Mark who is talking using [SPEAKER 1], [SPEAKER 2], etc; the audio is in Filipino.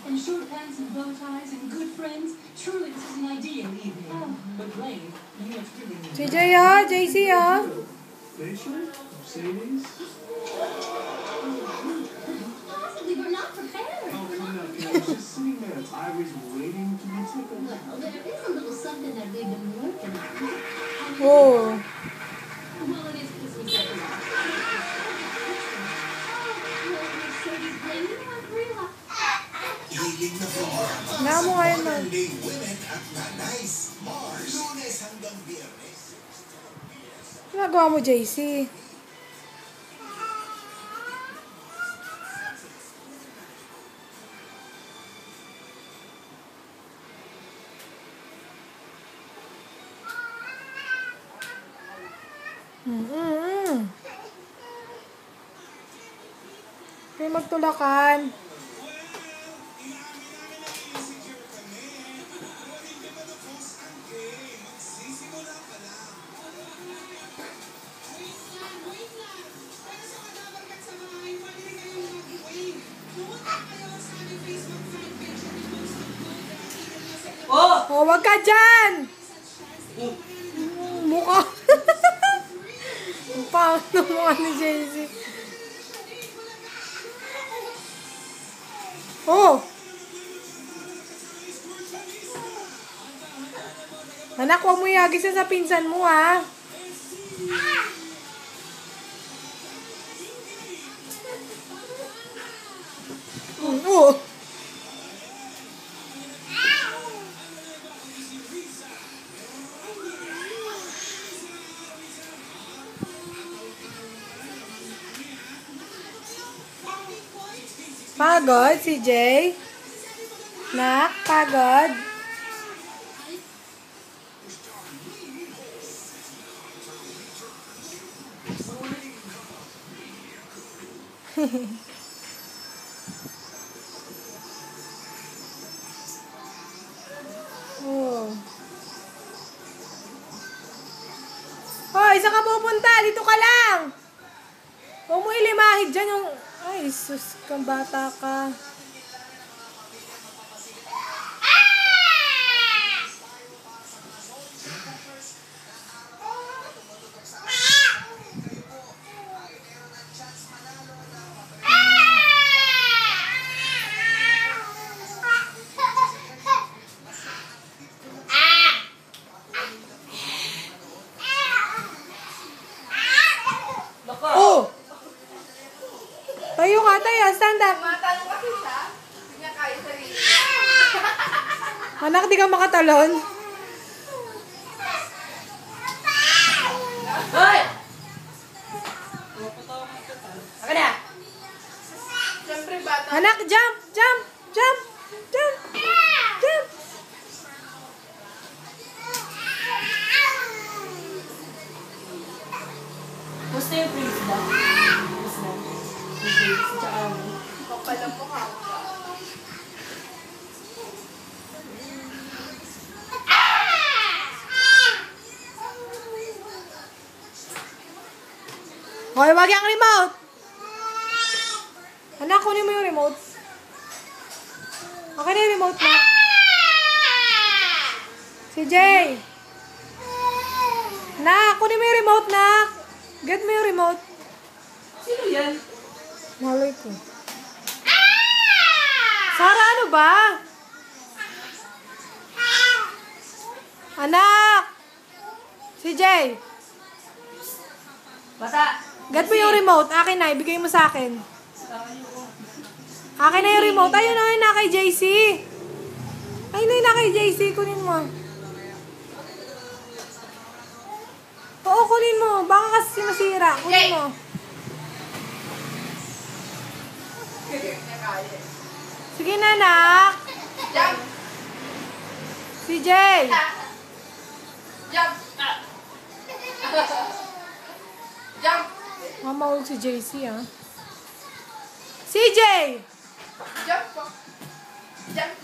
[SPEAKER 1] And short pants and bow ties and good friends. Truly, this is an ideal evening. But Blaine, you have really...
[SPEAKER 2] CJ, JC,
[SPEAKER 3] Facial? Mercedes?
[SPEAKER 1] Possibly, we're not prepared.
[SPEAKER 3] Oh, come on. I was just sitting there. It's Ivory's waiting to be tickled.
[SPEAKER 1] Well, there is a little something that we've been working on.
[SPEAKER 2] Oh.
[SPEAKER 1] Well, it is Christmas every month. Mercedes, Blaine, you have realized...
[SPEAKER 4] Hilig na programa
[SPEAKER 2] Nga mo
[SPEAKER 4] sa
[SPEAKER 2] ngayon, man.
[SPEAKER 4] Modern Day Women at Nanay's Mars. Lunes hanggang Biyernes.
[SPEAKER 2] Ginagawa mo, JC? Kaya magtulakan. Oh, wag ka dyan! Mukha. Ang pangit na mukha ni JC. Oh! Anak, huwag mo iagis sa pinsan mo, ha? Oh! Pagod si Jay? Nak, pagod? Oh. Hoy, saan ka pupunta? Dito ka lang! Huwag mo ilimahid dyan yung... Ay, sus, kang bata ka. Oh! Tayo ka, tayo. Stand up.
[SPEAKER 5] Matanong kasi siya. Hindi niya kaya sarili.
[SPEAKER 2] Anak, di ka makatalon.
[SPEAKER 5] Hoy! Aga na! Siyempre bata.
[SPEAKER 2] Anak, jump, jump, jump, jump, jump.
[SPEAKER 5] Gusto yung prince ba? Prince na. Prince, tsaka mo. Papalang mo ka.
[SPEAKER 2] Hoy, wag yung remote. Anak, kunin mo yung remote. Okay na yung remote na. Si Jay. Nak, kunin mo yung remote, nak. Get mo yung remote.
[SPEAKER 5] Sino yan?
[SPEAKER 2] Malay ko. Sarah, ano ba? Anak! Si Jay.
[SPEAKER 5] Bata!
[SPEAKER 2] Get mo yung remote. Akin na. Ibigay mo sa akin. Akin na yung remote. Ayun na yun na kay JC. Ayun na yun na kay JC. Kunin mo. Oo, kunin mo. Baka kasi masira. Kunin mo. Sige na, anak.
[SPEAKER 5] Jump!
[SPEAKER 2] Si Jay.
[SPEAKER 5] Jump! Jump!
[SPEAKER 2] Mamahul si JC, ha? CJ!
[SPEAKER 5] Jump po! Jump!